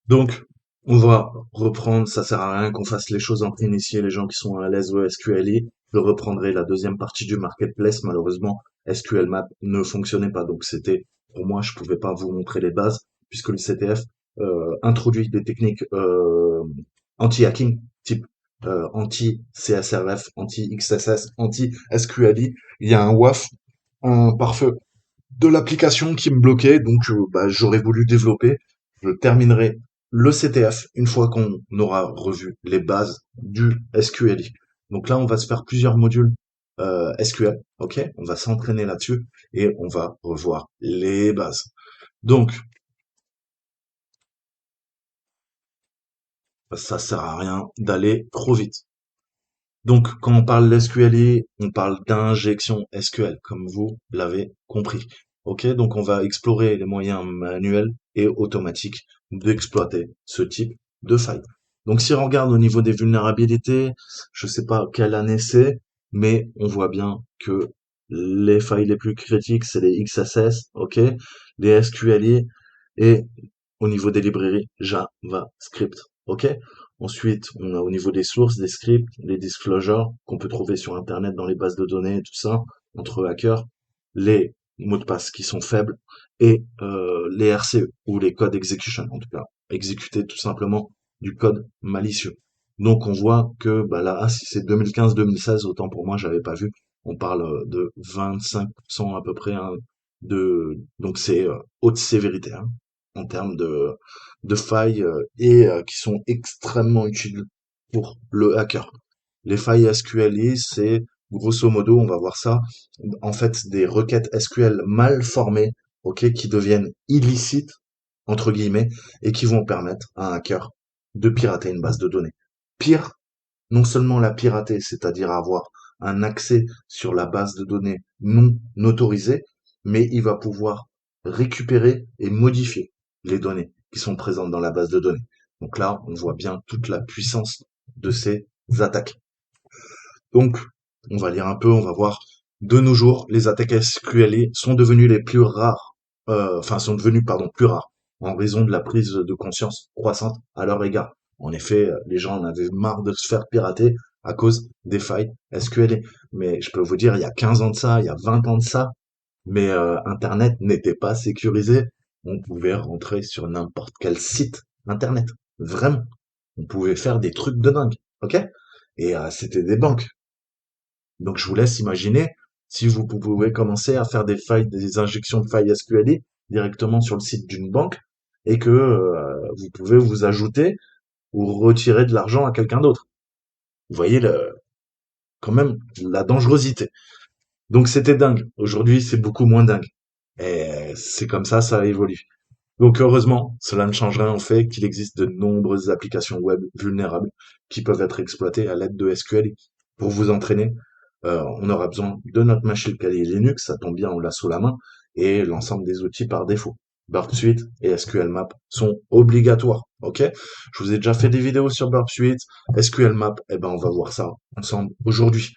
Donc, on va reprendre, ça sert à rien qu'on fasse les choses entre initiés, les gens qui sont à l'aise au SQLi. Je reprendrai la deuxième partie du marketplace. Malheureusement, SQL Map ne fonctionnait pas, donc c'était, pour moi, je pouvais pas vous montrer les bases, puisque le CTF introduit des techniques anti-hacking, type anti-CSRF, anti-XSS, anti-SQLi. Il y a un WAF, un pare-feu de l'application qui me bloquait, donc j'aurais voulu développer. Je terminerai le CTF une fois qu'on aura revu les bases du SQLi. Donc là, on va se faire plusieurs modules SQL, ok? On va s'entraîner là-dessus et on va revoir les bases. Donc, ça sert à rien d'aller trop vite. Donc, quand on parle d'SQLi, on parle d'injection SQL, comme vous l'avez compris. Ok, donc on va explorer les moyens manuels et automatiques d'exploiter ce type de faille. Donc, si on regarde au niveau des vulnérabilités, je sais pas quelle année c'est, mais on voit bien que les failles les plus critiques, c'est les XSS, ok, les SQLi et au niveau des librairies JavaScript, ok. Ensuite, on a au niveau des sources, des scripts, les disclosures qu'on peut trouver sur Internet dans les bases de données, tout ça, entre hackers, les mots de passe qui sont faibles et les RCE ou les code execution, en tout cas, exécuter tout simplement du code malicieux. Donc on voit que bah là, si c'est 2015-2016, autant pour moi, j'avais pas vu. On parle de 25% à peu près hein, donc c'est haute sévérité hein, en termes de failles et qui sont extrêmement utiles pour le hacker. Les failles SQLi, c'est grosso modo, on va voir ça, en fait des requêtes SQL mal formées, ok, qui deviennent illicites entre guillemets et qui vont permettre à un hacker de pirater une base de données. Pire, non seulement la pirater, c'est-à-dire avoir un accès sur la base de données non autorisée, mais il va pouvoir récupérer et modifier les données qui sont présentes dans la base de données. Donc là, on voit bien toute la puissance de ces attaques. Donc, on va lire un peu, on va voir. De nos jours, les attaques SQLi sont devenues les plus rares, sont devenues, pardon, plus rares, en raison de la prise de conscience croissante à leur égard. En effet, les gens en avaient marre de se faire pirater à cause des failles SQLi. Mais je peux vous dire, il y a 15 ans de ça, il y a 20 ans de ça, mais Internet n'était pas sécurisé. On pouvait rentrer sur n'importe quel site Internet. Vraiment. On pouvait faire des trucs de dingue. Ok? Et c'était des banques. Donc je vous laisse imaginer si vous pouvez commencer à faire des failles, des injections de failles SQLi directement sur le site d'une banque et que vous pouvez vous ajouter ou retirer de l'argent à quelqu'un d'autre. Vous voyez quand même la dangerosité. Donc c'était dingue. Aujourd'hui, c'est beaucoup moins dingue. Et c'est comme ça évolue. Donc heureusement, cela ne change rien au fait qu'il existe de nombreuses applications web vulnérables qui peuvent être exploitées à l'aide de SQL. Pour vous entraîner, on aura besoin de notre machine Kali Linux, ça tombe bien, on l'a sous la main, et l'ensemble des outils par défaut. Burp Suite et SQL Map sont obligatoires, ok? Je vous ai déjà fait des vidéos sur Burp Suite, SQL Map, eh ben on va voir ça ensemble aujourd'hui.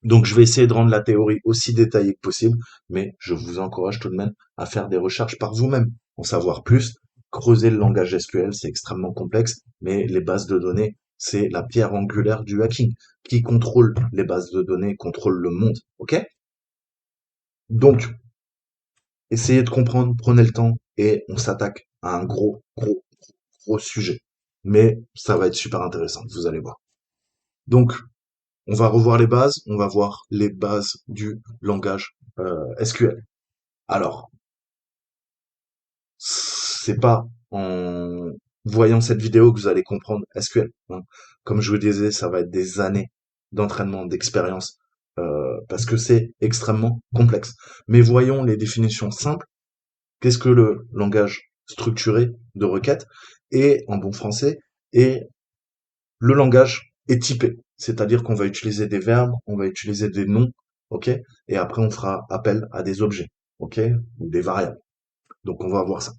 Donc je vais essayer de rendre la théorie aussi détaillée que possible, mais je vous encourage tout de même à faire des recherches par vous-même, en savoir plus, creuser le langage SQL, c'est extrêmement complexe, mais les bases de données, c'est la pierre angulaire du hacking. Qui contrôle les bases de données contrôle le monde, ok? Donc, essayez de comprendre, prenez le temps, et on s'attaque à un gros sujet. Mais ça va être super intéressant, vous allez voir. Donc, on va revoir les bases, on va voir les bases du langage SQL. Alors, c'est pas en voyant cette vidéo que vous allez comprendre SQL, hein. Comme je vous disais, ça va être des années d'entraînement, d'expérience, parce que c'est extrêmement complexe. Mais voyons les définitions simples. Qu'est-ce que le langage structuré de requête? Et en bon français, et le langage est typé. C'est-à-dire qu'on va utiliser des verbes, on va utiliser des noms, ok? Et après, on fera appel à des objets, ok? Ou des variables. Donc, on va voir ça.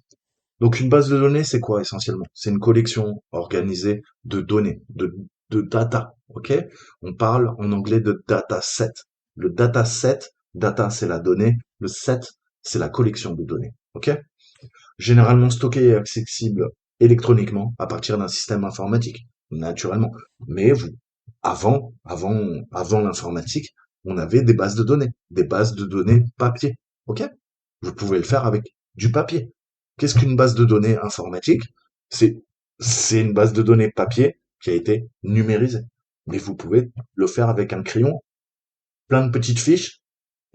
Donc, une base de données, c'est quoi essentiellement? C'est une collection organisée de données, de data, ok? On parle en anglais de dataset. Le dataset, data c'est la donnée, le set c'est la collection de données, ok? Généralement stocké et accessible électroniquement à partir d'un système informatique, naturellement. Mais avant l'informatique, on avait des bases de données papier. Ok? Vous pouvez le faire avec du papier. Qu'est-ce qu'une base de données informatique? C'est, c'est une base de données papier qui a été numérisée. Mais vous pouvez le faire avec un crayon, plein de petites fiches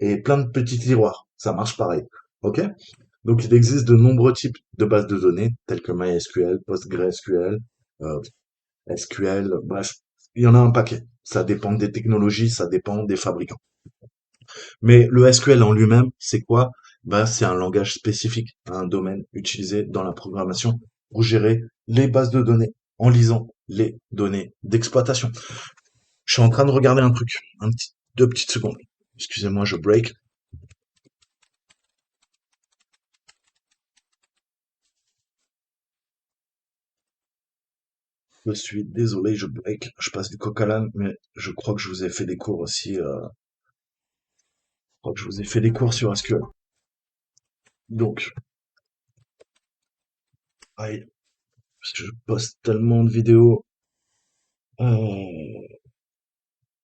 et plein de petits tiroirs. Ça marche pareil. Ok? Donc, il existe de nombreux types de bases de données, telles que MySQL, PostgreSQL, euh, SQL, bref, il y en a un paquet. Ça dépend des technologies, ça dépend des fabricants. Mais le SQL en lui-même, c'est quoi? Ben, c'est un langage spécifique, un domaine utilisé dans la programmation pour gérer les bases de données en lisant les données d'exploitation. Je suis en train de regarder un truc, 2 petites secondes. Excusez-moi, je break. Je suis désolé, je break. Je passe du coq à l'âne, mais je crois que je vous ai fait des cours aussi. Je crois que je vous ai fait des cours sur SQL. Donc, aïe, parce que je poste tellement de vidéos. Euh,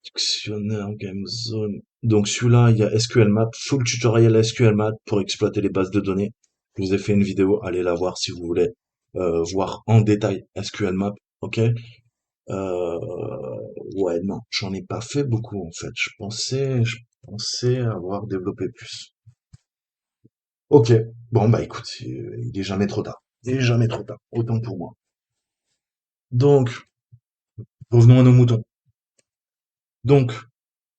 Dictionnaire, Game Zone. Donc celui-là, il y a SQL Map, full tutoriel SQL Map pour exploiter les bases de données. Je vous ai fait une vidéo, allez la voir si vous voulez voir en détail SQL Map, ok? Euh, ouais, non, j'en ai pas fait beaucoup en fait. Je pensais avoir développé plus. Ok, bon bah écoute, il est jamais trop tard. Il est jamais trop tard, autant pour moi. Donc, revenons à nos moutons. Donc,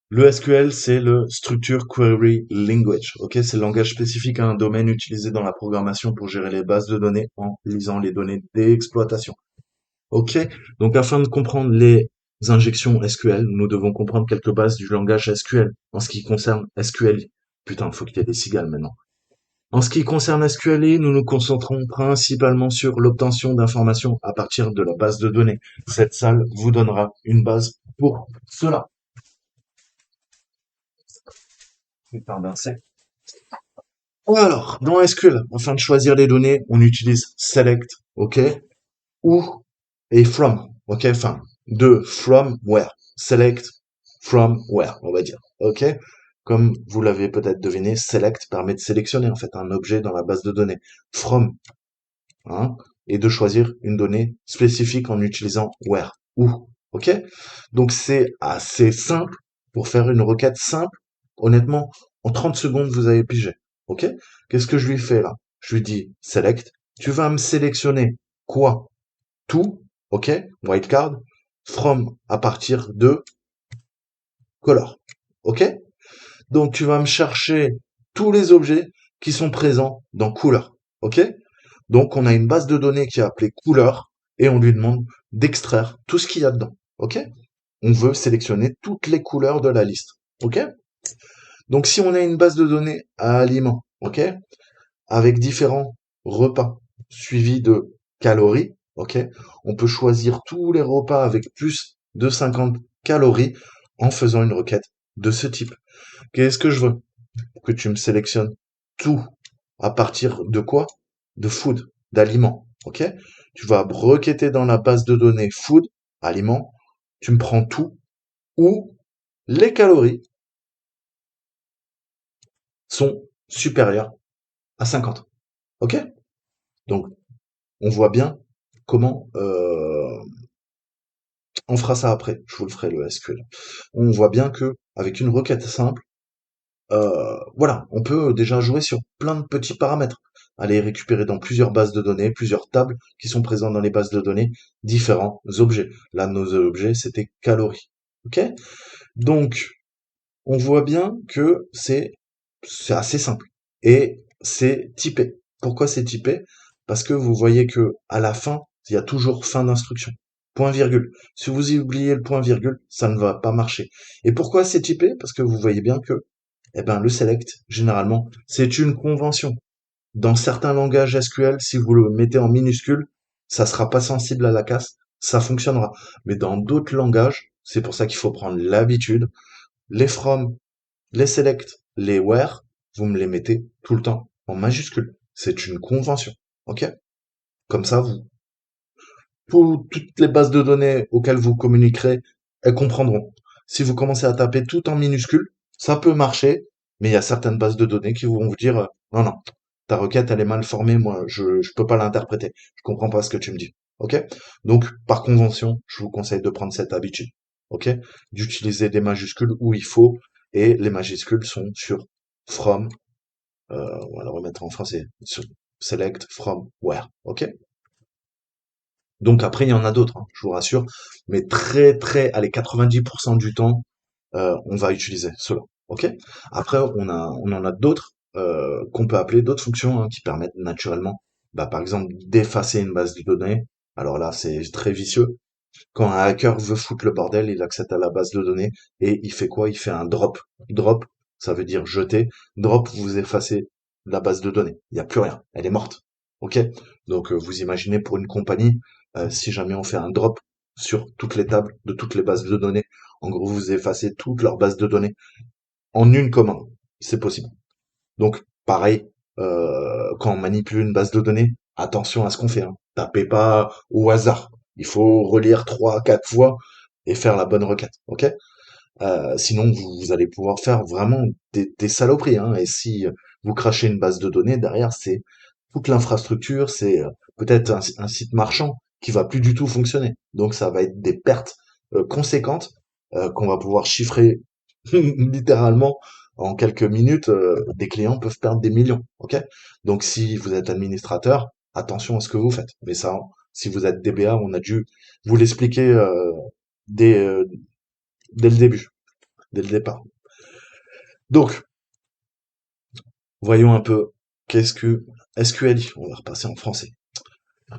le SQL, c'est le Structure Query Language. Ok, c'est le langage spécifique à un domaine utilisé dans la programmation pour gérer les bases de données en lisant les données d'exploitation. Ok, donc afin de comprendre les injections SQL, nous devons comprendre quelques bases du langage SQL en ce qui concerne SQLi. Putain, faut qu'il y ait des cigales maintenant. En ce qui concerne SQLi, nous nous concentrons principalement sur l'obtention d'informations à partir de la base de données. Cette salle vous donnera une base pour cela. Putain d'insecte. Alors, dans SQL, afin de choisir les données, on utilise select, ok, ou et from, ok, enfin, de from where, select from where, on va dire, ok. Comme vous l'avez peut-être deviné, select permet de sélectionner en fait un objet dans la base de données. From, hein, et de choisir une donnée spécifique en utilisant where, où, ok. Donc c'est assez simple pour faire une requête simple. Honnêtement, en 30 secondes, vous avez pigé, ok. Qu'est-ce que je lui fais là? Je lui dis select. Tu vas me sélectionner quoi? Tout, ok. Wildcard from à partir de color, ok. Donc tu vas me chercher tous les objets qui sont présents dans couleur, ok. Donc, on a une base de données qui est appelée couleur et on lui demande d'extraire tout ce qu'il y a dedans. OK? On veut sélectionner toutes les couleurs de la liste. OK? Donc, si on a une base de données à aliments, OK? Avec différents repas suivis de calories, OK? On peut choisir tous les repas avec plus de 50 calories en faisant une requête de ce type. Qu'est-ce que je veux? Que tu me sélectionnes tout. À partir de quoi? De food, d'aliments. Ok? Tu vas requêter dans la base de données food, aliments. Tu me prends tout où les calories sont supérieures à 50. Ok? Donc, on voit bien comment on fera ça après. Je vous le ferai le SQL. On voit bien que avec une requête simple, voilà, on peut déjà jouer sur plein de petits paramètres. Aller récupérer dans plusieurs bases de données, plusieurs tables qui sont présentes dans les bases de données, différents objets. Là, nos objets, c'était calories. Ok? Donc, on voit bien que c'est assez simple. Et c'est typé. Pourquoi c'est typé? Parce que vous voyez que à la fin, il y a toujours fin d'instruction. Point virgule. Si vous y oubliez le point virgule, ça ne va pas marcher. Et pourquoi c'est typé? Parce que vous voyez bien que eh ben, le select, généralement, c'est une convention. Dans certains langages SQL, si vous le mettez en minuscule, ça sera pas sensible à la casse, ça fonctionnera. Mais dans d'autres langages, c'est pour ça qu'il faut prendre l'habitude. Les from, les select, les where, vous me les mettez tout le temps en majuscule. C'est une convention. OK? Comme ça, vous toutes les bases de données auxquelles vous communiquerez, elles comprendront. Si vous commencez à taper tout en minuscules, ça peut marcher, mais il y a certaines bases de données qui vont vous dire non, non, ta requête elle est mal formée, moi je peux pas l'interpréter, je comprends pas ce que tu me dis. Ok? Donc par convention, je vous conseille de prendre cette habitude. Ok? D'utiliser des majuscules où il faut et les majuscules sont sur from, on va le remettre en français, sur select, from, where. Ok? Donc après, il y en a d'autres, hein, je vous rassure, mais allez, 90% du temps, on va utiliser cela. Ok? Après, on en a d'autres qu'on peut appeler d'autres fonctions hein, qui permettent naturellement, bah, par exemple, d'effacer une base de données. Alors là, c'est très vicieux. Quand un hacker veut foutre le bordel, il accède à la base de données et il fait quoi? Il fait un drop. Drop, ça veut dire jeter. Drop, vous effacez la base de données. Il n'y a plus rien. Elle est morte. OK? Donc, vous imaginez pour une compagnie, si jamais on fait un drop sur toutes les tables de toutes les bases de données, en gros, vous effacez toute leur base de données en une commande. C'est possible. Donc, pareil, quand on manipule une base de données, attention à ce qu'on fait, hein. Tapez pas au hasard. Il faut relire 3, 4 fois et faire la bonne requête, ok? Sinon, vous allez pouvoir faire vraiment des saloperies, hein. Et si vous crachez une base de données, derrière, c'est toute l'infrastructure, c'est peut-être un site marchand qui va plus du tout fonctionner. Donc, ça va être des pertes conséquentes qu'on va pouvoir chiffrer littéralement en quelques minutes. Des clients peuvent perdre des millions, ok? Donc, si vous êtes administrateur, attention à ce que vous faites. Mais ça, si vous êtes DBA, on a dû vous l'expliquer dès, euh, dès le début, dès le départ. Donc, voyons un peu qu'est-ce que SQLi. On va repasser en français.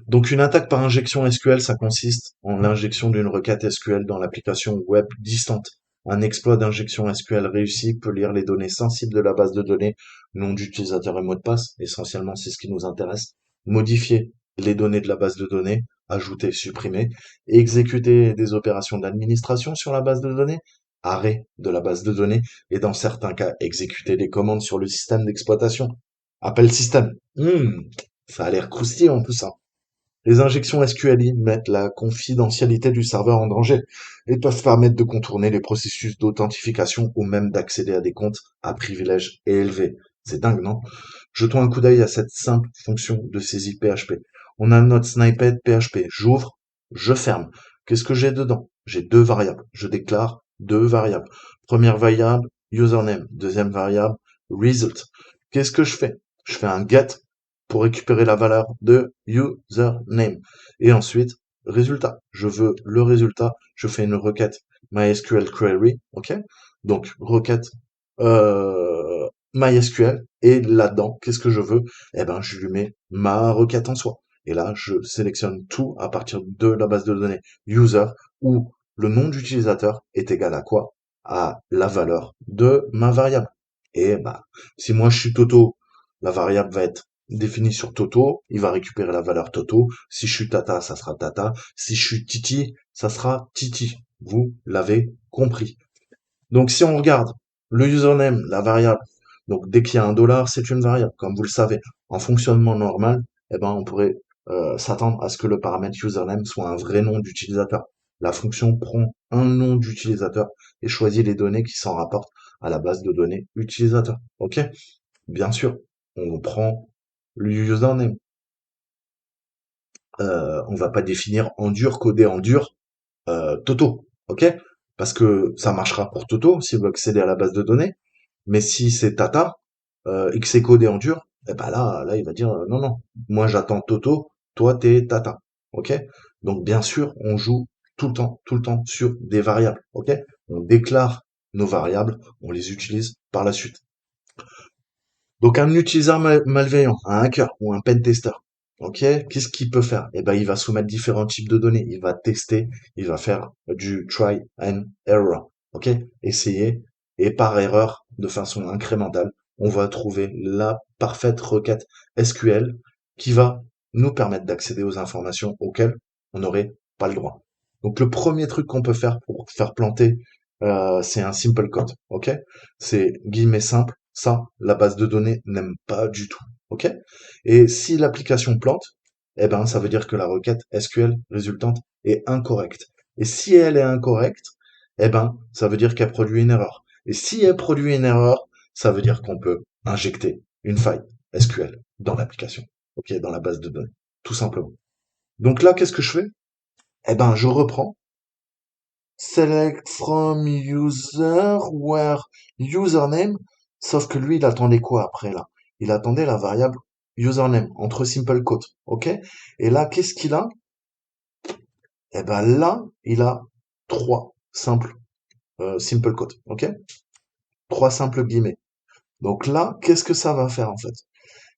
Donc, une attaque par injection SQL, ça consiste en l'injection d'une requête SQL dans l'application web distante. Un exploit d'injection SQL réussi peut lire les données sensibles de la base de données, nom d'utilisateur et mot de passe, essentiellement c'est ce qui nous intéresse, modifier les données de la base de données, ajouter, supprimer, exécuter des opérations d'administration sur la base de données, arrêt de la base de données, et dans certains cas, exécuter des commandes sur le système d'exploitation. Appel système. Ça a l'air croustillant tout ça. Les injections SQLi mettent la confidentialité du serveur en danger et peuvent permettre de contourner les processus d'authentification ou même d'accéder à des comptes à privilèges élevés. C'est dingue, non? Jetons un coup d'œil à cette simple fonction de saisie PHP. On a notre snippet PHP. J'ouvre, je ferme. Qu'est-ce que j'ai dedans? J'ai deux variables. Je déclare deux variables. Première variable, username. Deuxième variable, result. Qu'est-ce que je fais? Je fais un get pour récupérer la valeur de username. Et ensuite, résultat. Je veux le résultat. Je fais une requête MySQL query. OK? Donc, requête MySQL. Et là-dedans, qu'est-ce que je veux? Eh ben, je lui mets ma requête en soi. Et là, je sélectionne tout à partir de la base de données user où le nom d'utilisateur est égal à quoi? À la valeur de ma variable. Et bah, si moi je suis Toto, la variable va être définie sur Toto, il va récupérer la valeur Toto. Si je suis Tata, ça sera Tata. Si je suis Titi, ça sera Titi. Vous l'avez compris. Donc si on regarde le username, la variable, donc dès qu'il y a un dollar, c'est une variable, comme vous le savez. En fonctionnement normal, eh ben, on pourrait s'attendre à ce que le paramètre username soit un vrai nom d'utilisateur. La fonction prend un nom d'utilisateur et choisit les données qui s'en rapportent à la base de données utilisateur. Ok? Bien sûr, on prend le username. On va pas définir en dur, coder en dur, Toto, ok? Parce que ça marchera pour Toto si vous accédez à la base de données. Mais si c'est Tata et que c'est codé en dur, eh ben là, il va dire non, non. Moi, j'attends Toto, toi, t'es Tata, ok? Donc, bien sûr, on joue tout le temps sur des variables, ok? On déclare nos variables, on les utilise par la suite. Donc un utilisateur malveillant, un hacker ou un pen tester, ok, qu'est-ce qu'il peut faire? Eh ben, il va soumettre différents types de données. Il va tester, il va faire du try and error, ok, essayer et par erreur, de façon incrémentale, on va trouver la parfaite requête SQL qui va nous permettre d'accéder aux informations auxquelles on n'aurait pas le droit. Donc le premier truc qu'on peut faire pour faire planter, c'est un simple code, ok? C'est guillemets simple. Ça, la base de données n'aime pas du tout. OK? Et si l'application plante, eh ben, ça veut dire que la requête SQL résultante est incorrecte. Et si elle est incorrecte, eh ben, ça veut dire qu'elle produit une erreur. Et si elle produit une erreur, ça veut dire qu'on peut injecter une faille SQL dans l'application, ok, dans la base de données, tout simplement. Donc là, qu'est-ce que je fais? Eh ben, je reprends select from user where username, sauf que lui, il attendait quoi après là? Il attendait la variable username entre simple quote, ok? Et là, qu'est-ce qu'il a? Eh ben là, il a trois simples simple quote, ok? Trois simples guillemets. Donc là, qu'est-ce que ça va faire en fait?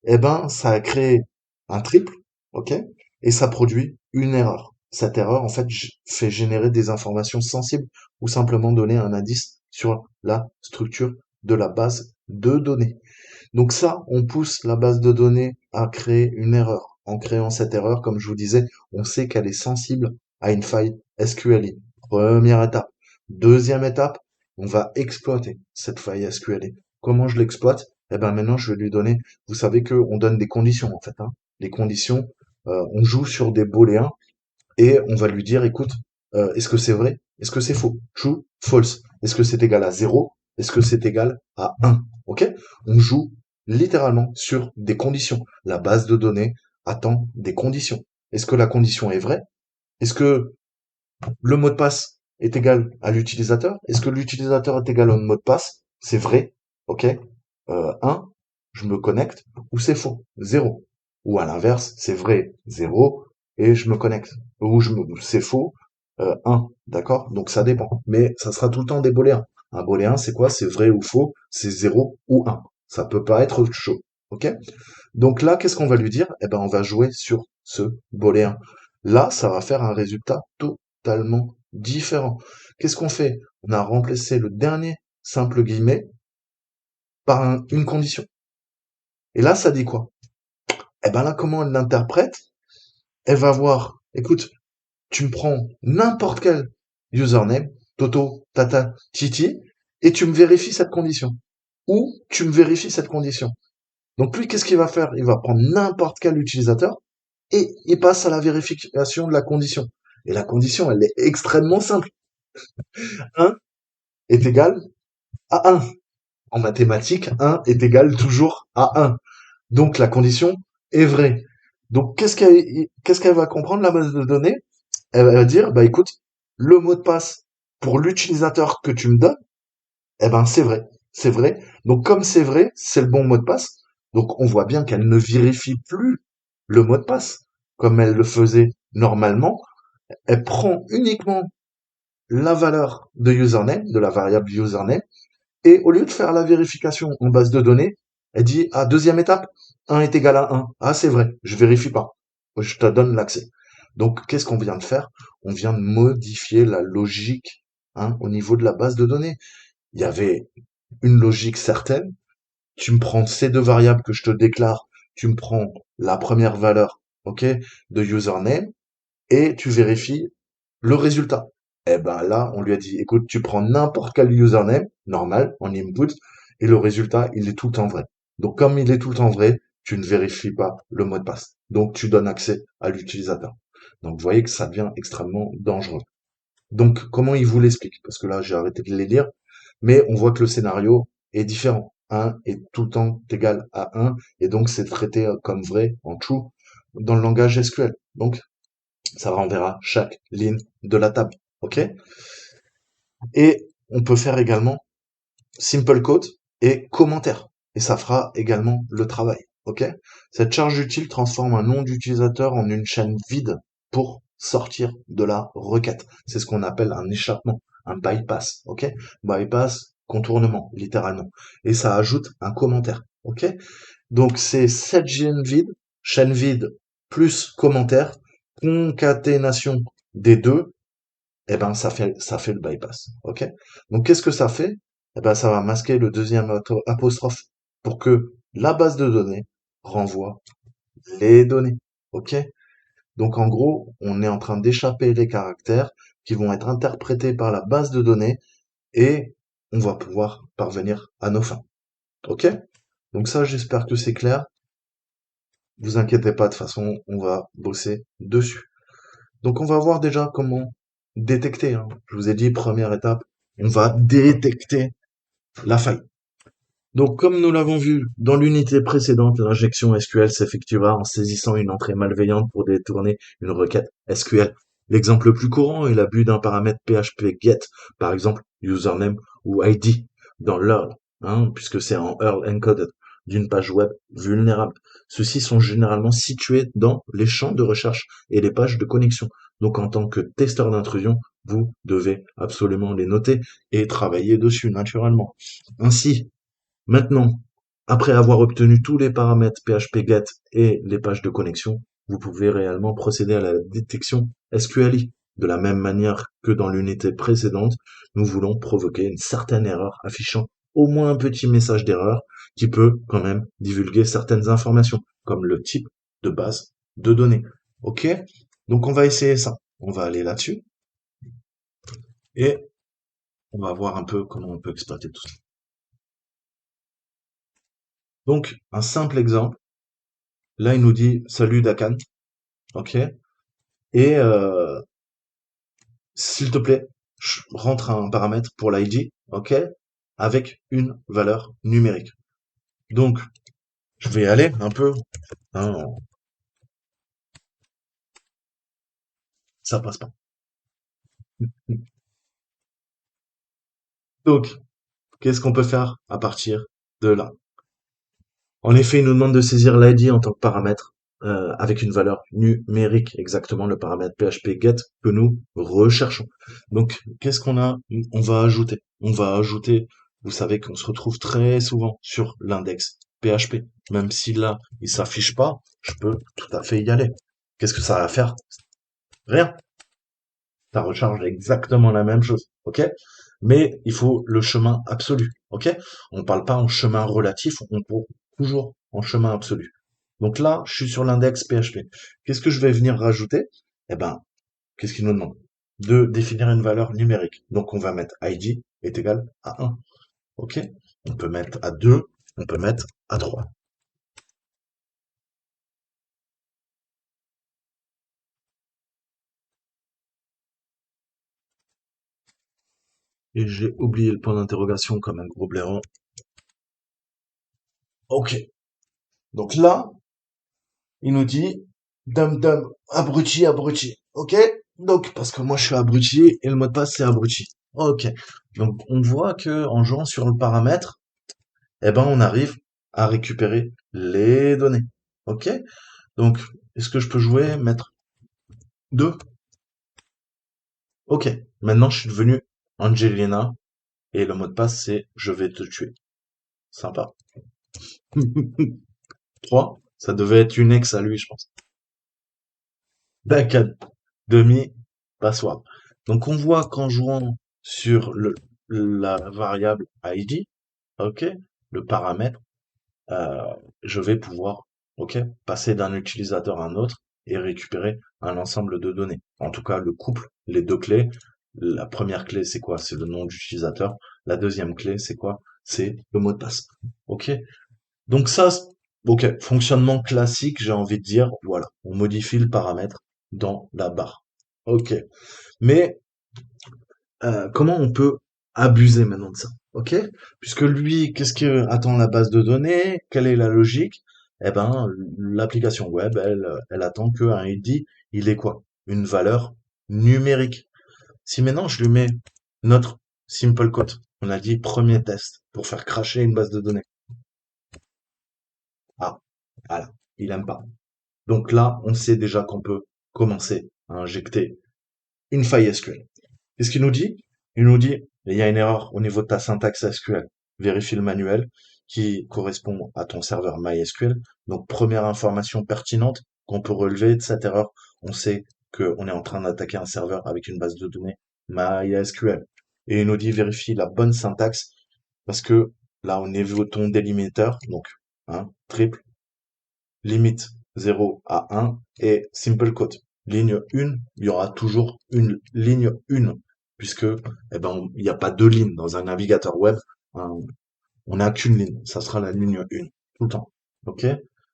Eh ben, ça a créé un triple, ok? Et ça produit une erreur. Cette erreur, en fait, fait générer des informations sensibles ou simplement donner un indice sur la structure de la base de données. Donc ça, on pousse la base de données à créer une erreur. En créant cette erreur, comme je vous disais, on sait qu'elle est sensible à une faille SQLI. Première étape. Deuxième étape, on va exploiter cette faille SQLI. Comment je l'exploite? Eh ben maintenant, je vais lui donner, vous savez que on donne des conditions en fait, hein. Les conditions, on joue sur des booléens et on va lui dire, écoute, est-ce que c'est vrai? Est-ce que c'est faux? True, false. Est-ce que c'est égal à 0? Est-ce que c'est égal à 1? Ok? On joue littéralement sur des conditions. La base de données attend des conditions. Est-ce que la condition est vraie? Est-ce que le mot de passe est égal à l'utilisateur? Est-ce que l'utilisateur est égal au mot de passe? C'est vrai. Ok? 1, je me connecte, ou c'est faux, 0. Ou à l'inverse, c'est vrai, 0, et je me connecte. Ou c'est faux, 1. D'accord? Donc ça dépend. Mais ça sera tout le temps des booléens. Un booléen, c'est quoi? C'est vrai ou faux, c'est 0 ou 1. Ça peut pas être chaud. Ok? Donc là, qu'est-ce qu'on va lui dire? Eh ben, on va jouer sur ce booléen. Là, ça va faire un résultat totalement différent. Qu'est-ce qu'on fait? On a remplacé le dernier simple guillemet par une condition. Et là, ça dit quoi? Eh ben là, comment elle l'interprète? Elle va voir, écoute, tu me prends n'importe quel username, Toto, Tata, Titi, et tu me vérifies cette condition. Ou tu me vérifies cette condition. Donc lui, qu'est-ce qu'il va faire? Il va prendre n'importe quel utilisateur et il passe à la vérification de la condition. Et la condition, elle est extrêmement simple. 1 est égal à 1. En mathématiques, 1 est égal toujours à 1. Donc la condition est vraie. Donc qu'est-ce qu'elle va comprendre la base de données? Elle va dire bah écoute, le mot de passe pour l'utilisateur que tu me donnes, eh ben c'est vrai, c'est vrai. Donc comme c'est vrai, c'est le bon mot de passe. Donc on voit bien qu'elle ne vérifie plus le mot de passe comme elle le faisait normalement. Elle prend uniquement la valeur de username, de la variable username, et au lieu de faire la vérification en base de données, elle dit, ah, deuxième étape, 1 est égal à 1. Ah, c'est vrai, je vérifie pas. Je te donne l'accès. Donc, qu'est-ce qu'on vient de faire? On vient de modifier la logique, hein, au niveau de la base de données. Il y avait une logique certaine. Tu me prends ces deux variables que je te déclare. Tu me prends la première valeur, ok, de username, et tu vérifies le résultat. Eh ben là, on lui a dit, écoute, tu prends n'importe quel username, normal, en input, et le résultat, il est tout le temps vrai. Donc comme il est tout le temps vrai, tu ne vérifies pas le mot de passe. Donc tu donnes accès à l'utilisateur. Donc vous voyez que ça devient extrêmement dangereux. Donc comment il vous l'explique? Parce que là, j'ai arrêté de les lire, mais on voit que le scénario est différent. 1 est tout le temps égal à 1, et donc c'est traité comme vrai, en true, dans le langage SQL. Donc ça renverra chaque ligne de la table. OK? Et on peut faire également simple quote et commentaire. Et ça fera également le travail. OK? Cette charge utile transforme un nom d'utilisateur en une chaîne vide pour sortir de la requête. C'est ce qu'on appelle un échappement, un bypass. OK? Bypass, contournement, littéralement. Et ça ajoute un commentaire. OK? Donc c'est cette chaîne vide plus commentaire, concaténation des deux, eh ben ça fait le bypass. OK? Donc qu'est-ce que ça fait? Eh ben ça va masquer le deuxième apostrophe pour que la base de données renvoie les données. OK? Donc en gros, on est en train d'échapper les caractères qui vont être interprétés par la base de données et on va pouvoir parvenir à nos fins. OK? Donc ça, j'espère que c'est clair. vous inquiétez pas, de toute façon, on va bosser dessus. Donc on va voir déjà comment détecter, hein. Je vous ai dit, première étape, on va détecter la faille. Donc, comme nous l'avons vu dans l'unité précédente, l'injection SQL s'effectuera en saisissant une entrée malveillante pour détourner une requête SQL. L'exemple le plus courant est l'abus d'un paramètre PHP GET, par exemple username ou ID, dans l'URL, hein, puisque c'est en URL encoded d'une page web vulnérable. Ceux-ci sont généralement situés dans les champs de recherche et les pages de connexion. Donc, en tant que testeur d'intrusion, vous devez absolument les noter et travailler dessus naturellement. Ainsi, maintenant, après avoir obtenu tous les paramètres PHP-GET et les pages de connexion, vous pouvez réellement procéder à la détection SQLI. De la même manière que dans l'unité précédente, nous voulons provoquer une certaine erreur affichant au moins un petit message d'erreur qui peut quand même divulguer certaines informations, comme le type de base de données. OK? Donc on va essayer ça. On va aller là-dessus et on va voir un peu comment on peut exploiter tout ça. Donc, un simple exemple. Là, il nous dit salut Dakan, ok? Et s'il te plaît, rentre un paramètre pour l'ID, ok? Avec une valeur numérique. Donc, je vais aller un peu, hein, ça passe pas. Donc, qu'est-ce qu'on peut faire à partir de là? En effet, il nous demande de saisir l'ID en tant que paramètre avec une valeur numérique, exactement le paramètre PHP-GET que nous recherchons. Donc, qu'est-ce qu'on a? On va ajouter. On va ajouter, vous savez qu'on se retrouve très souvent sur l'index PHP. Même si là, il s'affiche pas, je peux tout à fait y aller. Qu'est-ce que ça va faire? Rien. Ça recharge exactement la même chose, ok? Mais il faut le chemin absolu, ok? On parle pas en chemin relatif, on parle toujours en chemin absolu. Donc là, je suis sur l'index PHP. Qu'est-ce que je vais venir rajouter? Eh ben, qu'est-ce qu'il nous demande? De définir une valeur numérique. Donc on va mettre ID est égal à 1, ok? On peut mettre à 2, on peut mettre à 3. Et j'ai oublié le point d'interrogation comme un gros blaireau. Ok. Donc là, il nous dit dum dum abruti abruti. Ok? Donc parce que moi je suis abruti et le mot de passe c'est abruti. Ok. Donc on voit que en jouant sur le paramètre, eh ben on arrive à récupérer les données. Ok? Donc est-ce que je peux jouer mettre 2? Ok. Maintenant je suis devenu Angelina et le mot de passe c'est je vais te tuer. Sympa. 3. Ça devait être une ex à lui je pense. D'accord. Demi-password. Donc on voit qu'en jouant sur la variable ID, ok, le paramètre, euh, je vais pouvoir, ok, passer d'un utilisateur à un autre et récupérer un ensemble de données. En tout cas, le couple, les deux clés. La première clé, c'est quoi? C'est le nom d'utilisateur. La deuxième clé, c'est quoi? C'est le mot de passe. Ok? Donc ça, ok, fonctionnement classique, j'ai envie de dire, voilà, on modifie le paramètre dans la barre. Ok, mais comment on peut abuser maintenant de ça? Ok, puisque lui, qu'est-ce que attend la base de données? Quelle est la logique? Eh ben, l'application web, elle attend qu'un ID, il est quoi? Une valeur numérique. Si maintenant je lui mets notre simple code, on a dit premier test pour faire crasher une base de données. Ah, voilà, il aime pas. Donc là, on sait déjà qu'on peut commencer à injecter une faille SQL. Qu'est-ce qu'il nous dit? Il nous dit, il y a une erreur au niveau de ta syntaxe SQL. Vérifie le manuel qui correspond à ton serveur MySQL. Donc, première information pertinente qu'on peut relever de cette erreur, on sait qu'on est en train d'attaquer un serveur avec une base de données MySQL. Et il nous dit, vérifie la bonne syntaxe parce que là, au niveau de ton délimitateur, donc, triple, limite 0 à 1 et simple quote. Ligne 1, il y aura toujours une ligne 1 puisque eh ben, il n'y a pas deux lignes dans un navigateur web. hein, on n'a qu'une ligne. Ça sera la ligne 1 tout le temps. OK?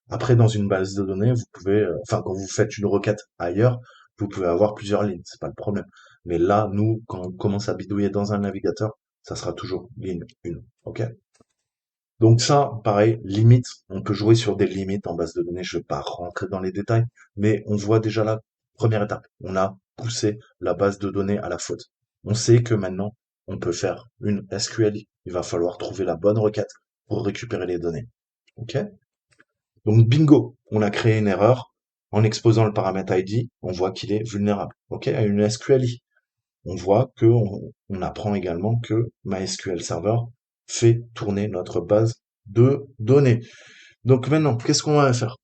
Après, dans une base de données, vous pouvez, enfin, quand vous faites une requête ailleurs, vous pouvez avoir plusieurs lignes, c'est pas le problème. Mais là, nous, quand on commence à bidouiller dans un navigateur, ça sera toujours ligne 1. OK? Donc ça, pareil, limite, on peut jouer sur des limites en base de données. Je vais pas rentrer dans les détails, mais on voit déjà la première étape. On a poussé la base de données à la faute. On sait que maintenant, on peut faire une SQLi. Il va falloir trouver la bonne requête pour récupérer les données. OK? Donc bingo, on a créé une erreur. En exposant le paramètre ID, on voit qu'il est vulnérable. OK? À une SQLi. On voit que on apprend également que MySQL Server fait tourner notre base de données. Donc maintenant, qu'est-ce qu'on va faire?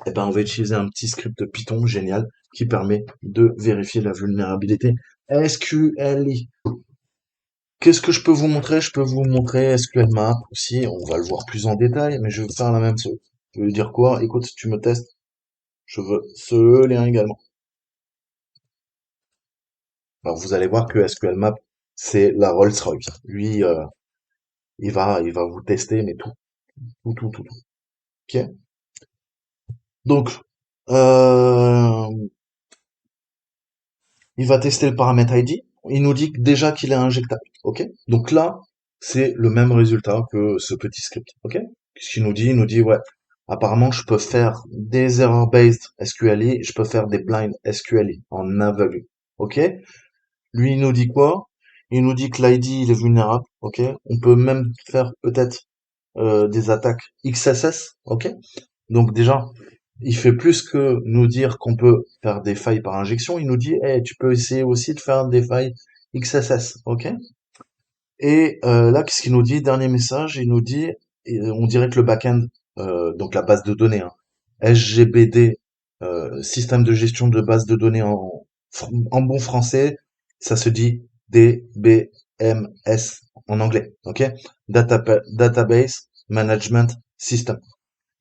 Eh ben, on va utiliser un petit script Python génial qui permet de vérifier la vulnérabilité SQLi. Qu'est-ce que je peux vous montrer? Je peux vous montrer SQL Map aussi. On va le voir plus en détail, mais je vais faire la même chose. Je vais lui dire quoi? Écoute, si tu me testes, je veux ce lien également. Alors, vous allez voir que SQL Map, c'est la Rolls-Royce. Lui, il va vous tester, mais tout. Ok. Donc, euh, il va tester le paramètre ID. Il nous dit déjà qu'il est injectable. Ok. Donc là, c'est le même résultat que ce petit script. Ok. Qu'est-ce qu'il nous dit? Il nous dit, ouais, apparemment, je peux faire des error-based SQLi, je peux faire des blind SQLi en aveugle. Ok. Lui, il nous dit quoi? Il nous dit que l'ID, il est vulnérable. Ok. On peut même faire peut-être des attaques XSS. Ok. Donc déjà, il fait plus que nous dire qu'on peut faire des failles par injection, il nous dit, hey, tu peux essayer aussi de faire des failles XSS, ok? Et là, qu'est-ce qu'il nous dit? Dernier message, il nous dit, et on dirait que le backend, donc la base de données, hein, SGBD, système de gestion de base de données en bon français, ça se dit DBMS en anglais, ok? Database Management System.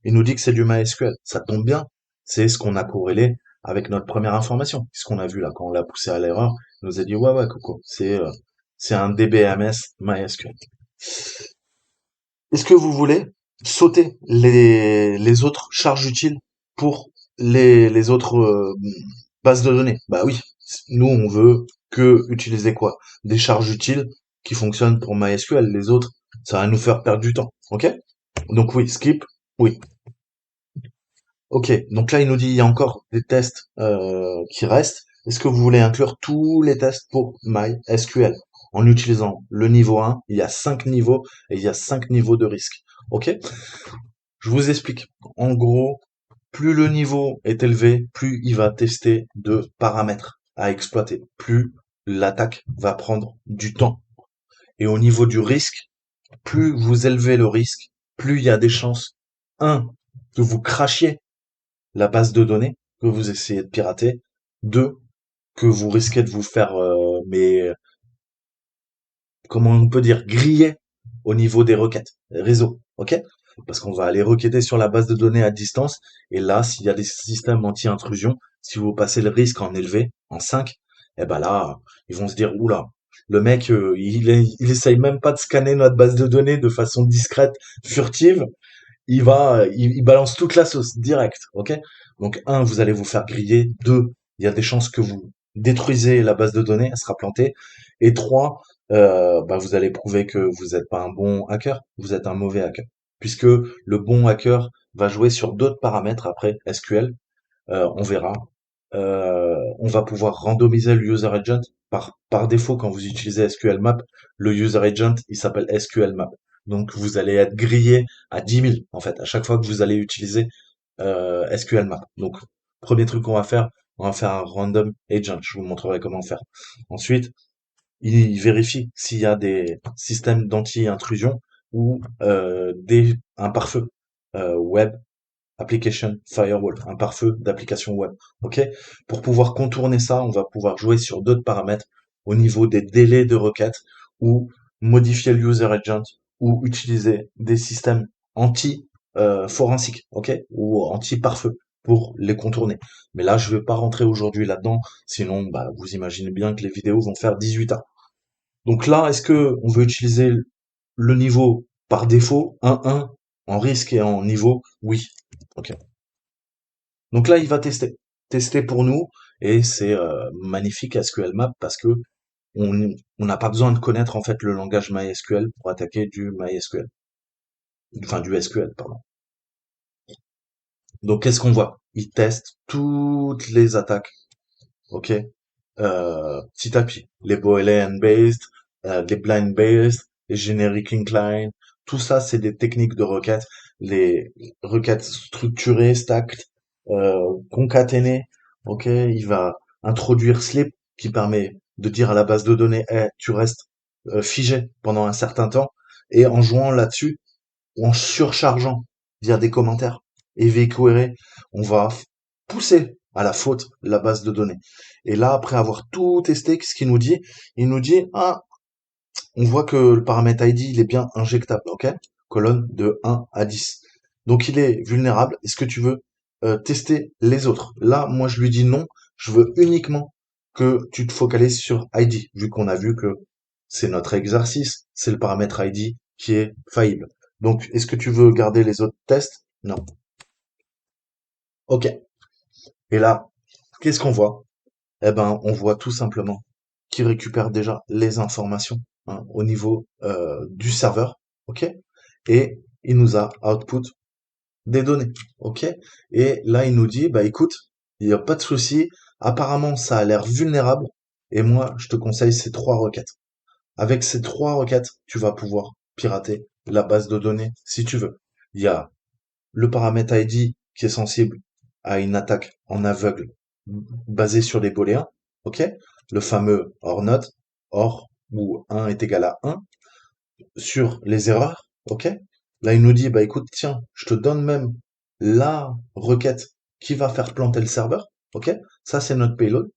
Il nous dit que c'est du MySQL. Ça tombe bien. C'est ce qu'on a corrélé avec notre première information. Ce qu'on a vu là, quand on l'a poussé à l'erreur, il nous a dit, ouais, Coco, c'est un DBMS MySQL. Est-ce que vous voulez sauter les autres charges utiles pour les autres bases de données? Bah oui. Nous, on veut que utiliser quoi? Des charges utiles qui fonctionnent pour MySQL. Les autres, ça va nous faire perdre du temps. Ok? Donc oui, skip. Oui. Ok, donc là il nous dit il y a encore des tests qui restent. Est-ce que vous voulez inclure tous les tests pour MySQL en utilisant le niveau 1? Il y a 5 niveaux et il y a 5 niveaux de risque. Ok, je vous explique. En gros, plus le niveau est élevé, plus il va tester de paramètres à exploiter, plus l'attaque va prendre du temps. Et au niveau du risque, plus vous élevez le risque, plus il y a des chances, un, que vous crachiez la base de données que vous essayez de pirater. Deux, que vous risquez de vous faire, mais comment on peut dire, griller au niveau des requêtes réseau, ok? Parce qu'on va aller requêter sur la base de données à distance. Et là, s'il y a des systèmes anti-intrusion, si vous passez le risque en élevé, en 5, eh ben là, ils vont se dire, oula, le mec, il essaye même pas de scanner notre base de données de façon discrète, furtive, il balance toute la sauce direct, ok? Donc un, vous allez vous faire griller. Deux, il y a des chances que vous détruisez la base de données, elle sera plantée. Et trois, bah, vous allez prouver que vous n'êtes pas un bon hacker, vous êtes un mauvais hacker, puisque le bon hacker va jouer sur d'autres paramètres après SQL. On verra. On va pouvoir randomiser le user agent par défaut quand vous utilisez SQL Map. Le user agent, il s'appelle SQL Map. Donc vous allez être grillé à 10 000 en fait à chaque fois que vous allez utiliser SQL Map. Donc premier truc qu'on va faire, on va faire un random agent. Je vous montrerai comment faire. Ensuite, il vérifie s'il y a des systèmes d'anti-intrusion ou un pare-feu web application firewall, un pare-feu d'application web. Ok? Pour pouvoir contourner ça, on va pouvoir jouer sur d'autres paramètres au niveau des délais de requête ou modifier le user agent ou utiliser des systèmes anti forensiques, ok? Ou anti pare-feu pour les contourner. Mais là, je vais pas rentrer aujourd'hui là-dedans, sinon bah, vous imaginez bien que les vidéos vont faire 18 ans. Donc là, est-ce que on veut utiliser le niveau par défaut, 1-1, en risque et en niveau? Oui. Ok. Donc là, il va tester. Tester pour nous. Et c'est magnifique SQL Map parce que on n'a pas besoin de connaître en fait le langage MySQL pour attaquer du MySQL. Enfin, du SQL, pardon. Donc, qu'est-ce qu'on voit? Il teste toutes les attaques. Ok? Petit à petit. Les Boolean based, les blind based, les generic incline, tout ça, c'est des techniques de requête. Les requêtes structurées, stacked, concaténées. Ok? Il va introduire sleep qui permet de dire à la base de données, hey, tu restes figé pendant un certain temps. Et en jouant là-dessus, ou en surchargeant via des commentaires et VQRE, on va pousser à la faute la base de données. Et là, après avoir tout testé, ce qu'il nous dit? Il nous dit, ah, on voit que le paramètre ID, il est bien injectable, ok? Colonne de 1 à 10. Donc il est vulnérable. Est-ce que tu veux tester les autres? Là, moi, je lui dis non. Je veux uniquement que tu te focalises sur ID, vu qu'on a vu que c'est notre exercice, c'est le paramètre ID qui est faillible. Donc, est-ce que tu veux garder les autres tests? Non. Ok. Et là, qu'est-ce qu'on voit? Eh ben, on voit tout simplement qu'il récupère déjà les informations hein, au niveau du serveur, ok? Et il nous a output des données, ok? Et là, il nous dit, bah écoute, il n'y a pas de souci. Apparemment, ça a l'air vulnérable. Et moi, je te conseille ces trois requêtes. Avec ces trois requêtes, tu vas pouvoir pirater la base de données si tu veux. Il y a le paramètre ID qui est sensible à une attaque en aveugle basée sur les booléens, ok? Le fameux OR not, OR où 1 est égal à 1, sur les erreurs, ok? Là, il nous dit, bah écoute, tiens, je te donne même la requête qui va faire planter le serveur, ok? Ça, c'est notre payload.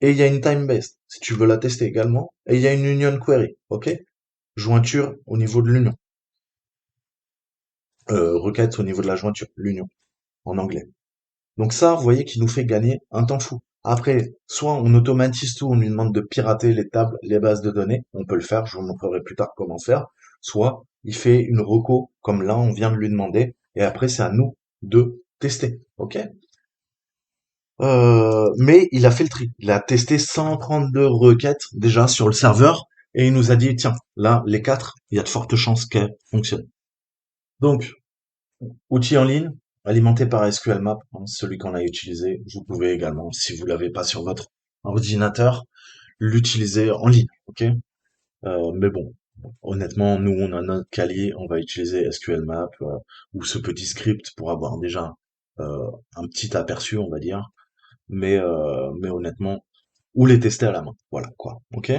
Et il y a une time-based, si tu veux la tester également. Et il y a une union query, ok? Jointure au niveau de l'union. Requête au niveau de la jointure, l'union, en anglais. Donc ça, vous voyez qu'il nous fait gagner un temps fou. Après, soit on automatise tout, on lui demande de pirater les tables, les bases de données, on peut le faire, je vous montrerai plus tard comment faire, soit il fait une reco, comme là on vient de lui demander, et après c'est à nous de tester, ok? Mais il a fait le tri, il a testé 132 requêtes déjà sur le serveur, et il nous a dit, tiens, là, les quatre, il y a de fortes chances qu'elles fonctionnent. Donc, outil en ligne, alimenté par SQL Map, hein, celui qu'on a utilisé. Vous pouvez également, si vous l'avez pas sur votre ordinateur, l'utiliser en ligne, ok? Mais bon, honnêtement, nous, on a notre calier, on va utiliser SQL Map ou ce petit script pour avoir déjà un petit aperçu, on va dire. Mais honnêtement, ou les tester à la main, voilà quoi, ok?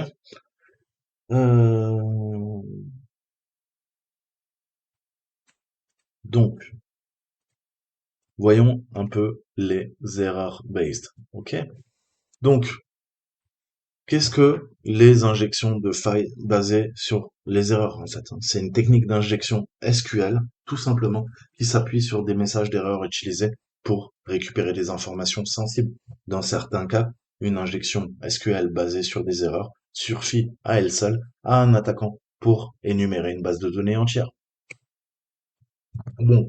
Euh, donc, voyons un peu les erreurs based, ok? Donc, qu'est-ce que les injections de failles basées sur les erreurs en fait? C'est une technique d'injection SQL, tout simplement, qui s'appuie sur des messages d'erreur utilisés pour récupérer des informations sensibles. Dans certains cas, une injection SQL basée sur des erreurs suffit à elle seule à un attaquant pour énumérer une base de données entière. Bon,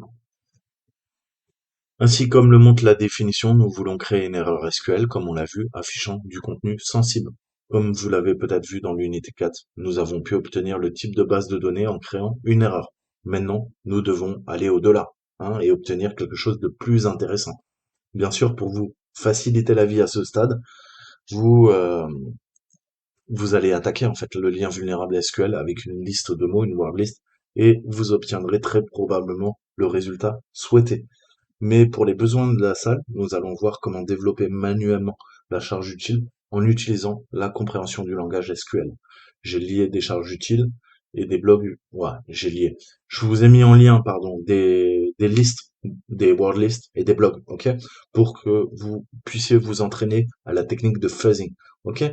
ainsi comme le montre la définition, nous voulons créer une erreur SQL, comme on l'a vu, affichant du contenu sensible. Comme vous l'avez peut-être vu dans l'unité 4, nous avons pu obtenir le type de base de données en créant une erreur. Maintenant, nous devons aller au-delà hein, et obtenir quelque chose de plus intéressant. Bien sûr, pour vous faciliter la vie à ce stade, vous, euh, vous allez attaquer en fait le lien vulnérable SQL avec une liste de mots, une word list, et vous obtiendrez très probablement le résultat souhaité. Mais pour les besoins de la salle, nous allons voir comment développer manuellement la charge utile en utilisant la compréhension du langage SQL. J'ai lié des charges utiles et des blogs. Ouais, j'ai lié. Je vous ai mis en lien, pardon, des listes, des word lists et des blogs, ok? Pour que vous puissiez vous entraîner à la technique de fuzzing, ok?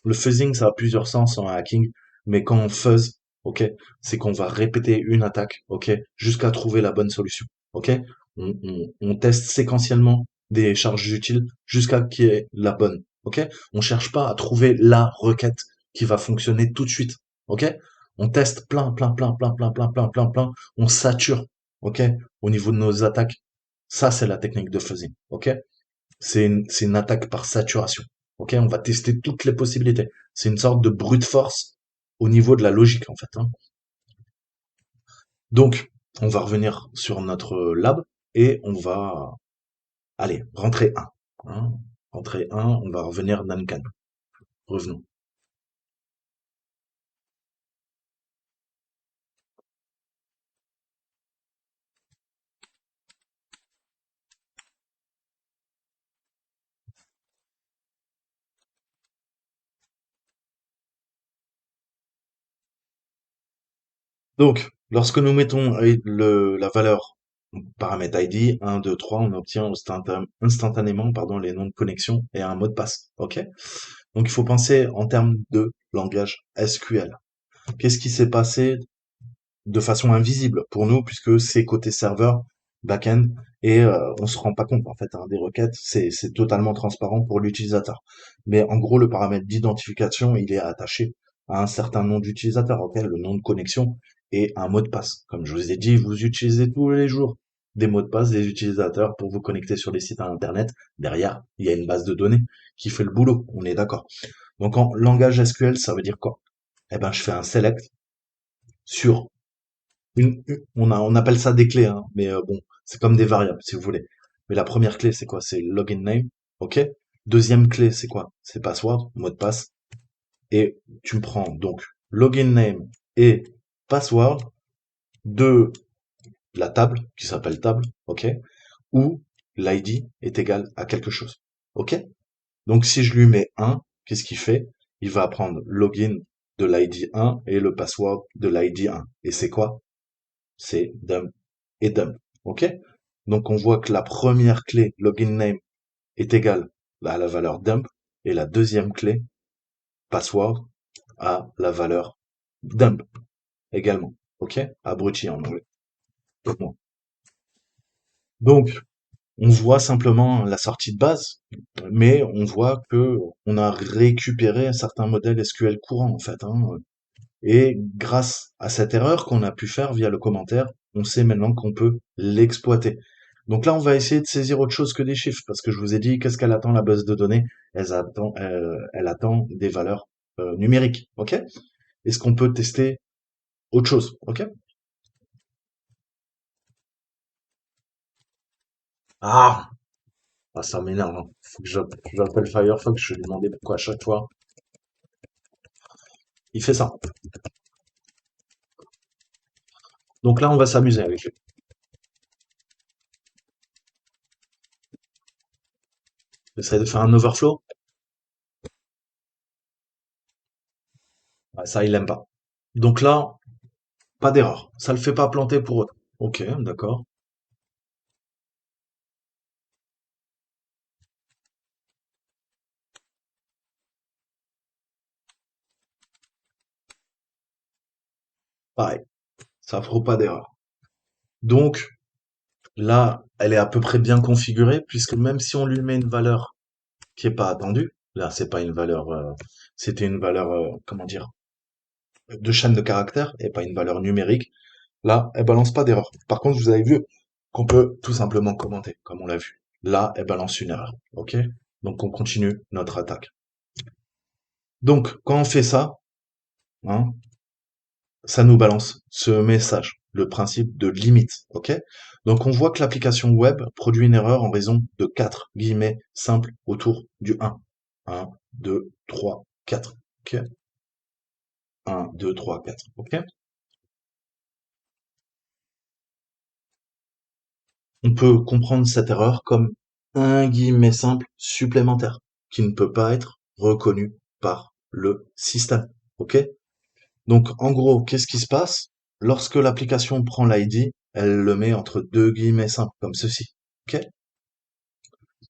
Le fuzzing, ça a plusieurs sens en hacking, mais quand on fuzz, ok, c'est qu'on va répéter une attaque, ok, jusqu'à trouver la bonne solution, ok? On teste séquentiellement des charges utiles jusqu'à qu'il y ait la bonne. Ok? On cherche pas à trouver la requête qui va fonctionner tout de suite. Ok? On teste plein, on sature, ok, au niveau de nos attaques. Ça, c'est la technique de fuzzing, ok? C'est une attaque par saturation, ok? On va tester toutes les possibilités. C'est une sorte de brute force au niveau de la logique, en fait, hein. Donc, on va revenir sur notre lab et on va, allez, rentrer un, hein. Rentrer un, on va revenir Duncan. Revenons. Donc, lorsque nous mettons la valeur paramètre ID 1, 2, 3, on obtient instantanément pardon, les noms de connexion et un mot de passe. Ok? Donc, il faut penser en termes de langage SQL. Qu'est-ce qui s'est passé de façon invisible pour nous, puisque c'est côté serveur, back-end, et on se rend pas compte en fait hein, des requêtes, c'est totalement transparent pour l'utilisateur. Mais en gros, le paramètre d'identification, il est attaché à un certain nom d'utilisateur, ok, le nom de connexion et un mot de passe. Comme je vous ai dit, vous utilisez tous les jours des mots de passe des utilisateurs pour vous connecter sur les sites internet. Derrière, il y a une base de données qui fait le boulot. On est d'accord. Donc en langage SQL, ça veut dire quoi? Eh ben, je fais un select sur on appelle ça des clés, hein, mais bon, c'est comme des variables, si vous voulez. Mais la première clé, c'est quoi? C'est login name, ok? Deuxième clé, c'est quoi? C'est password, mot de passe. Et tu me prends donc login name et password de la table, qui s'appelle table, ok? Où l'ID est égal à quelque chose, ok? Donc si je lui mets 1, qu'est-ce qu'il fait? Il va prendre login de l'ID 1 et le password de l'ID 1. Et c'est quoi? C'est dump et dump. OK? Donc on voit que la première clé login name est égale à la valeur dump et la deuxième clé password à la valeur dump également. OK? Abruti en anglais. Donc on voit simplement la sortie de base, mais on voit que on a récupéré certains modèles SQL courants en fait, hein. Et grâce à cette erreur qu'on a pu faire via le commentaire, on sait maintenant qu'on peut l'exploiter. Donc là, on va essayer de saisir autre chose que des chiffres, parce que je vous ai dit, qu'est-ce qu'elle attend la base de données? Elle attend des valeurs numériques, ok? Est-ce qu'on peut tester autre chose, ok? Ah, ah, ça m'énerve, hein. Faut que j'appelle Firefox, je vais lui demander pourquoi à chaque fois il fait ça. Donc là, on va s'amuser avec lui. Essaye de faire un overflow. Ouais, ça, il aime pas. Donc là, pas d'erreur. Ça le fait pas planter pour autant. Ok, d'accord. Pareil, ça fera pas d'erreur. Donc là, elle est à peu près bien configurée, puisque même si on lui met une valeur qui est pas attendue, là c'est pas une valeur, c'était une valeur, comment dire, de chaîne de caractères et pas une valeur numérique. Là, elle balance pas d'erreur. Par contre, vous avez vu qu'on peut tout simplement commenter, comme on l'a vu. Là, elle balance une erreur. Ok? Donc on continue notre attaque. Donc quand on fait ça, hein, ça nous balance ce message, le principe de limite, ok? Donc on voit que l'application web produit une erreur en raison de 4 guillemets simples autour du 1. 1, 2, 3, 4, ok? 1, 2, 3, 4, ok? On peut comprendre cette erreur comme un guillemet simple supplémentaire qui ne peut pas être reconnu par le système, ok? Donc en gros, qu'est-ce qui se passe? Lorsque l'application prend l'ID, elle le met entre deux guillemets simples comme ceci, ok?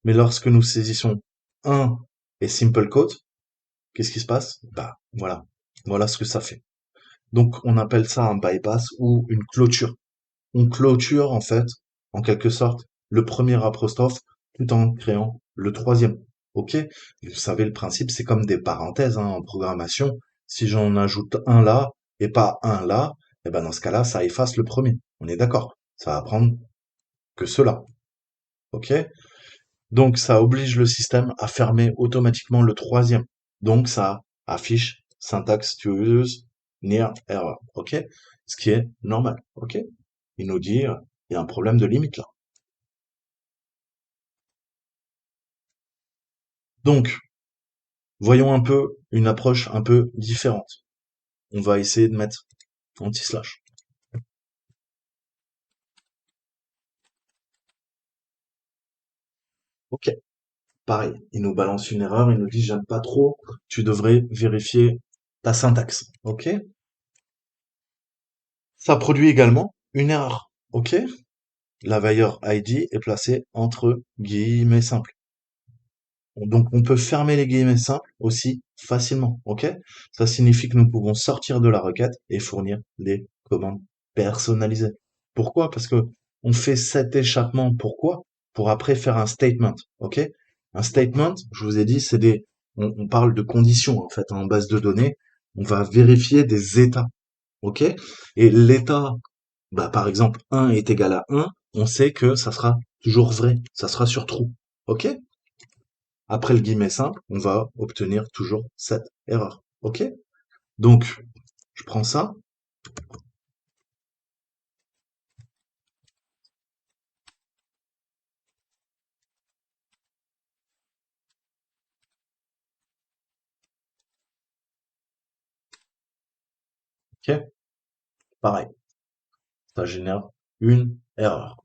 Mais lorsque nous saisissons un et simple quote, qu'est-ce qui se passe? Bah, voilà. Voilà ce que ça fait. Donc, on appelle ça un bypass ou une clôture. On clôture, en fait, en quelque sorte, le premier apostrophe tout en créant le troisième. OK? Vous savez, le principe, c'est comme des parenthèses, hein, en programmation. Si j'en ajoute un là, et pas un là, et ben dans ce cas-là, ça efface le premier. On est d'accord. Ça va prendre que cela. OK? Donc ça oblige le système à fermer automatiquement le troisième. Donc ça affiche syntaxe tueuse, near error. OK? Ce qui est normal. OK? Il nous dit, il y a un problème de limite là. Donc, voyons un peu une approche un peu différente. On va essayer de mettre anti-slash. OK. Pareil, il nous balance une erreur, il nous dit j'aime pas trop, tu devrais vérifier ta syntaxe. OK? Ça produit également une erreur. OK? La valeur ID est placée entre guillemets simples. Donc on peut fermer les guillemets simples aussi facilement. OK? Ça signifie que nous pouvons sortir de la requête et fournir des commandes personnalisées. Pourquoi? Parce que on fait cet échappement. Pourquoi? Pour après faire un statement. OK? Un statement, je vous ai dit, on parle de conditions en fait en base de données. On va vérifier des états. OK? Et l'état, bah, par exemple, 1 est égal à 1, on sait que ça sera toujours vrai, ça sera sur true. OK? Après le guillemet simple, on va obtenir toujours cette erreur. OK? Donc, je prends ça. OK? Pareil, ça génère une erreur.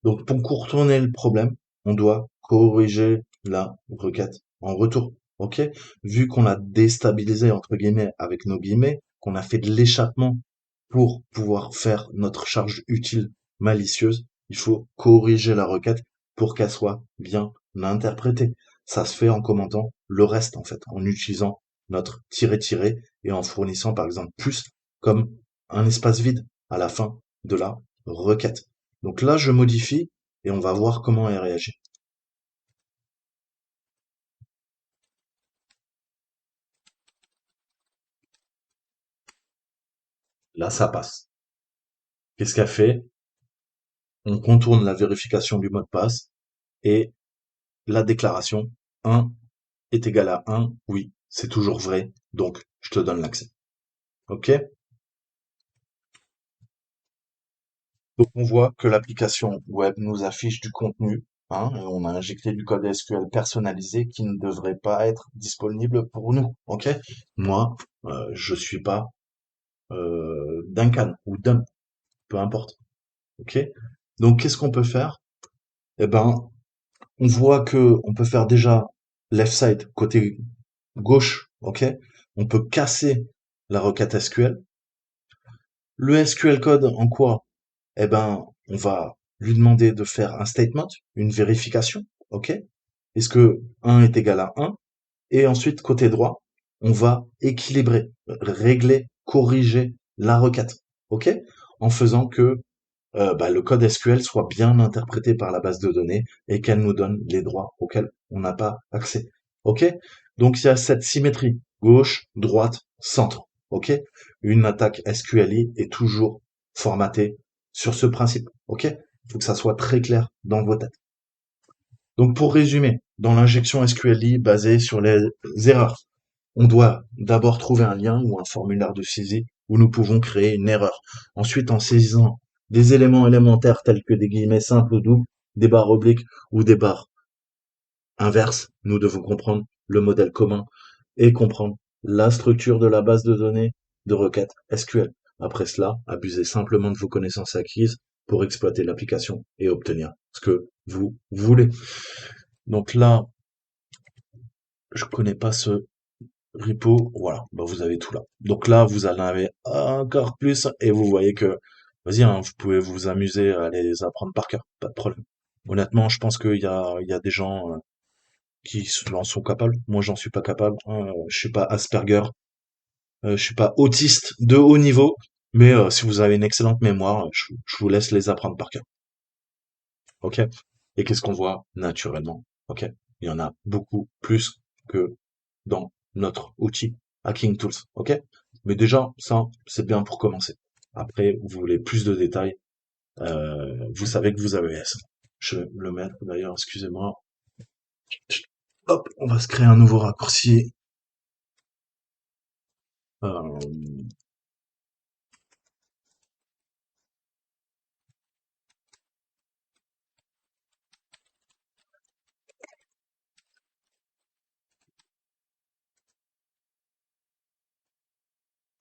Donc, pour contourner le problème, on doit corriger la requête en retour. OK? Vu qu'on a déstabilisé, entre guillemets, avec nos guillemets, qu'on a fait de l'échappement pour pouvoir faire notre charge utile malicieuse, il faut corriger la requête pour qu'elle soit bien interprétée. Ça se fait en commentant le reste, en fait, en utilisant notre tiret-tiret et en fournissant, par exemple, plus comme un espace vide à la fin de la requête. Donc là, je modifie et on va voir comment elle réagit. Là, ça passe. Qu'est-ce qu'elle fait? On contourne la vérification du mot de passe et la déclaration 1 est égal à 1, oui, c'est toujours vrai, donc je te donne l'accès. OK? Donc on voit que l'application web nous affiche du contenu, hein, et on a injecté du code SQL personnalisé qui ne devrait pas être disponible pour nous. OK? Moi, je suis pas Duncan ou Dum, peu importe. OK? Donc qu'est-ce qu'on peut faire? Eh ben, on voit que on peut faire déjà left side côté gauche, OK? On peut casser la requête SQL. Le SQL code en quoi? Eh ben, on va lui demander de faire un statement, une vérification, OK? Est-ce que 1 est égal à 1? Et ensuite, côté droit, on va équilibrer, régler, corriger la requête, OK? En faisant que bah, le code SQL soit bien interprété par la base de données et qu'elle nous donne les droits auxquels on n'a pas accès. OK? Donc il y a cette symétrie gauche, droite, centre. OK? Une attaque SQLI est toujours formatée sur ce principe. OK? Il faut que ça soit très clair dans vos têtes. Donc pour résumer, dans l'injection SQLI basée sur les erreurs, on doit d'abord trouver un lien ou un formulaire de saisie où nous pouvons créer une erreur. Ensuite, en saisissant des éléments élémentaires tels que des guillemets simples ou doubles, des barres obliques ou des barres inverses, nous devons comprendre le modèle commun et comprendre la structure de la base de données de requête SQL. Après cela, abusez simplement de vos connaissances acquises pour exploiter l'application et obtenir ce que vous voulez. Donc là, je connais pas ce repo, voilà, bah vous avez tout là. Donc là, vous en avez encore plus et vous voyez que, vas-y, hein, vous pouvez vous amuser à les apprendre par cœur, pas de problème. Honnêtement, je pense qu'il y a des gens qui en sont capables. Moi, j'en suis pas capable. Hein. Je suis pas Asperger, je suis pas autiste de haut niveau, mais si vous avez une excellente mémoire, je vous laisse les apprendre par cœur. Ok? Et qu'est-ce qu'on voit naturellement? Ok? Il y en a beaucoup plus que dans notre outil. Hacking Tools, ok? Mais déjà, ça, c'est bien pour commencer. Après, vous voulez plus de détails, vous savez que vous avez ça. Je vais le mettre d'ailleurs, excusez-moi. Hop, on va se créer un nouveau raccourci. Euh,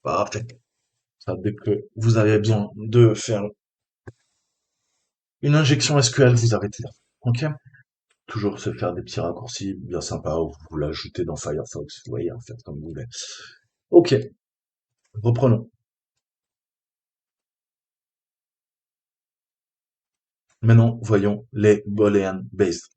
Parfait. Ça, dès que vous avez besoin de faire une injection SQL, vous arrêtez là. Ok? Toujours se faire des petits raccourcis bien sympas, ou vous l'ajoutez dans Firefox, vous voyez, en fait, comme vous voulez. Ok, reprenons. Maintenant, voyons les Boolean based.